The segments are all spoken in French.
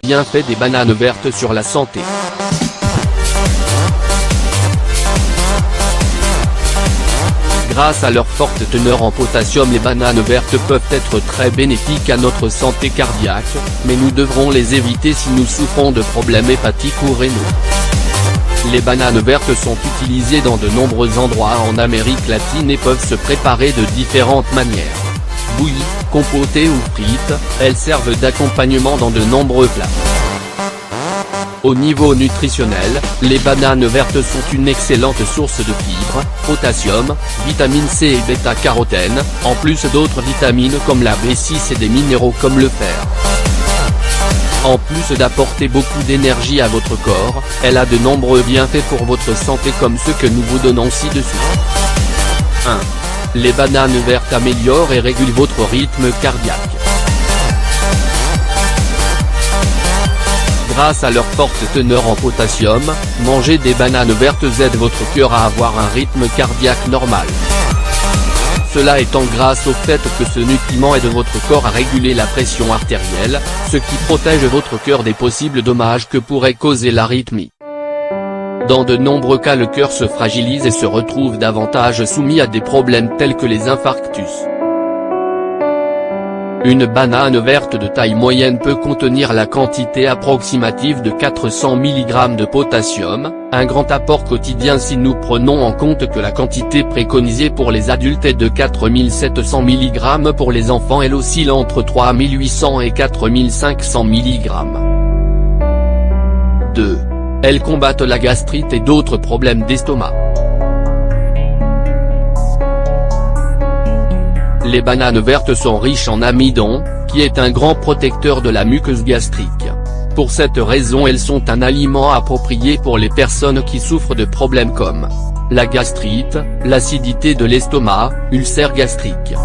Bienfaits des bananes vertes sur la santé. Grâce à leur forte teneur en potassium, les bananes vertes peuvent être très bénéfiques à notre santé cardiaque, mais nous devrons les éviter si nous souffrons de problèmes hépatiques ou rénaux. Les bananes vertes sont utilisées dans de nombreux endroits en Amérique latine et peuvent se préparer de différentes manières. Bouillies, compotées ou frites, elles servent d'accompagnement dans de nombreux plats. Au niveau nutritionnel, les bananes vertes sont une excellente source de fibres, potassium, vitamine C et bêta-carotène, en plus d'autres vitamines comme la B6 et des minéraux comme le fer. En plus d'apporter beaucoup d'énergie à votre corps, elle a de nombreux bienfaits pour votre santé comme ceux que nous vous donnons ci-dessous. 1. Les bananes vertes améliorent et régulent votre rythme cardiaque. Grâce à leur forte teneur en potassium, manger des bananes vertes aide votre cœur à avoir un rythme cardiaque normal. Cela étant grâce au fait que ce nutriment aide votre corps à réguler la pression artérielle, ce qui protège votre cœur des possibles dommages que pourrait causer l'arythmie. Dans de nombreux cas, le cœur se fragilise et se retrouve davantage soumis à des problèmes tels que les infarctus. Une banane verte de taille moyenne peut contenir la quantité approximative de 400 mg de potassium, un grand apport quotidien si nous prenons en compte que la quantité préconisée pour les adultes est de 4700 mg pour les enfants. Elle oscille entre 3800 et 4500 mg. 2. Elles combattent la gastrite et d'autres problèmes d'estomac. Les bananes vertes sont riches en amidon, qui est un grand protecteur de la muqueuse gastrique. Pour cette raison, elles sont un aliment approprié pour les personnes qui souffrent de problèmes comme la gastrite, l'acidité de l'estomac, ulcère gastrique.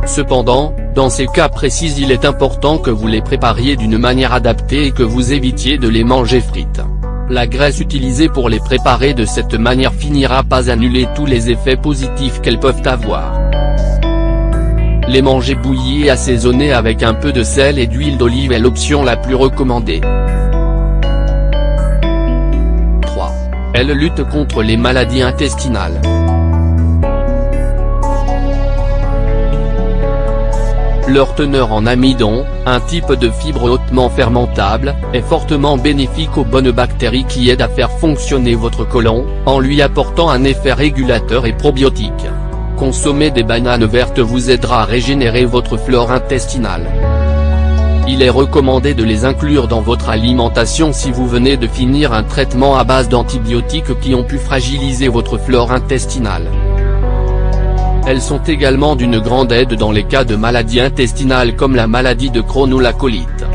Cependant, dans ces cas précis, il est important que vous les prépariez d'une manière adaptée et que vous évitiez de les manger frites. La graisse utilisée pour les préparer de cette manière finira par annuler tous les effets positifs qu'elles peuvent avoir. Les manger bouillis et assaisonnés avec un peu de sel et d'huile d'olive est l'option la plus recommandée. 3. Elles luttent contre les maladies intestinales. Leur teneur en amidon, un type de fibre hautement fermentable, est fortement bénéfique aux bonnes bactéries qui aident à faire fonctionner votre côlon, en lui apportant un effet régulateur et probiotique. Consommer des bananes vertes vous aidera à régénérer votre flore intestinale. Il est recommandé de les inclure dans votre alimentation si vous venez de finir un traitement à base d'antibiotiques qui ont pu fragiliser votre flore intestinale. Elles sont également d'une grande aide dans les cas de maladies intestinales comme la maladie de Crohn ou la colite.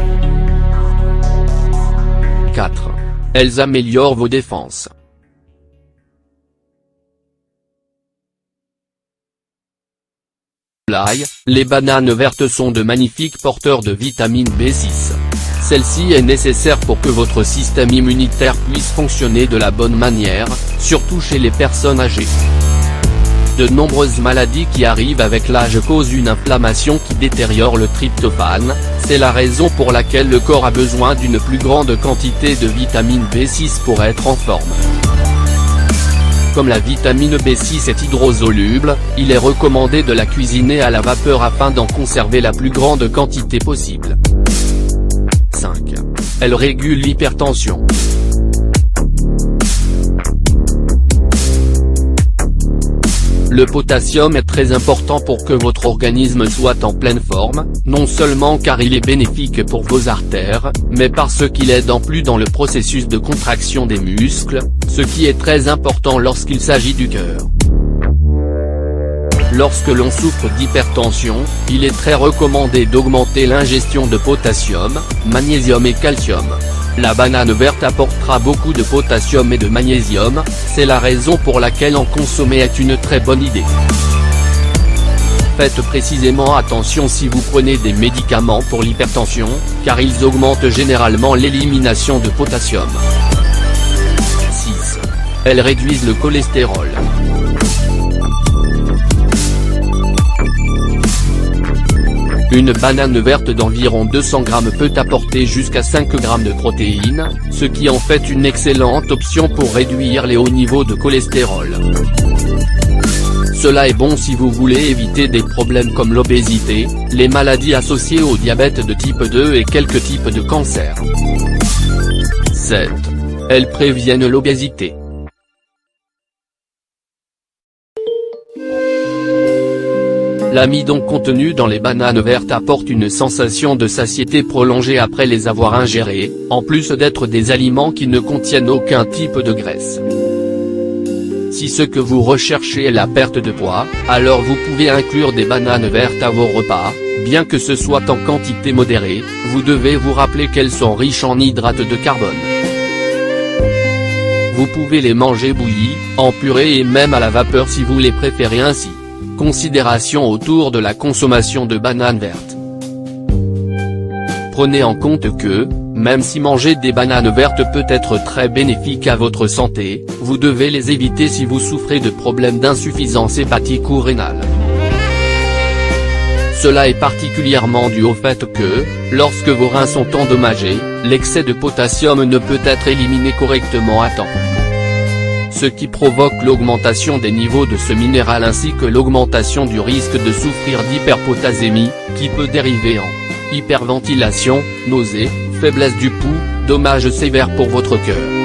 4. Elles améliorent vos défenses. Les bananes vertes sont de magnifiques porteurs de vitamine B6. Celle-ci est nécessaire pour que votre système immunitaire puisse fonctionner de la bonne manière, surtout chez les personnes âgées. De nombreuses maladies qui arrivent avec l'âge causent une inflammation qui détériore le tryptophane, c'est la raison pour laquelle le corps a besoin d'une plus grande quantité de vitamine B6 pour être en forme. Comme la vitamine B6 est hydrosoluble, il est recommandé de la cuisiner à la vapeur afin d'en conserver la plus grande quantité possible. 5. Elle régule l'hypertension. Le potassium est très important pour que votre organisme soit en pleine forme, non seulement car il est bénéfique pour vos artères, mais parce qu'il aide en plus dans le processus de contraction des muscles, ce qui est très important lorsqu'il s'agit du cœur. Lorsque l'on souffre d'hypertension, il est très recommandé d'augmenter l'ingestion de potassium, magnésium et calcium. La banane verte apportera beaucoup de potassium et de magnésium, c'est la raison pour laquelle en consommer est une très bonne idée. Faites précisément attention si vous prenez des médicaments pour l'hypertension, car ils augmentent généralement l'élimination de potassium. 6. Elles réduisent le cholestérol. Une banane verte d'environ 200 g peut apporter jusqu'à 5 g de protéines, ce qui en fait une excellente option pour réduire les hauts niveaux de cholestérol. Cela est bon si vous voulez éviter des problèmes comme l'obésité, les maladies associées au diabète de type 2 et quelques types de cancers. 7. Elles préviennent l'obésité. L'amidon contenu dans les bananes vertes apporte une sensation de satiété prolongée après les avoir ingérées, en plus d'être des aliments qui ne contiennent aucun type de graisse. Si ce que vous recherchez est la perte de poids, alors vous pouvez inclure des bananes vertes à vos repas, bien que ce soit en quantité modérée, vous devez vous rappeler qu'elles sont riches en hydrates de carbone. Vous pouvez les manger bouillies, en purée et même à la vapeur si vous les préférez ainsi. Considération autour de la consommation de bananes vertes. Prenez en compte que, même si manger des bananes vertes peut être très bénéfique à votre santé, vous devez les éviter si vous souffrez de problèmes d'insuffisance hépatique ou rénale. Cela est particulièrement dû au fait que, lorsque vos reins sont endommagés, l'excès de potassium ne peut être éliminé correctement à temps. Ce qui provoque l'augmentation des niveaux de ce minéral ainsi que l'augmentation du risque de souffrir d'hyperpotasémie, qui peut dériver en hyperventilation, nausées, faiblesse du pouls, dommages sévères pour votre cœur.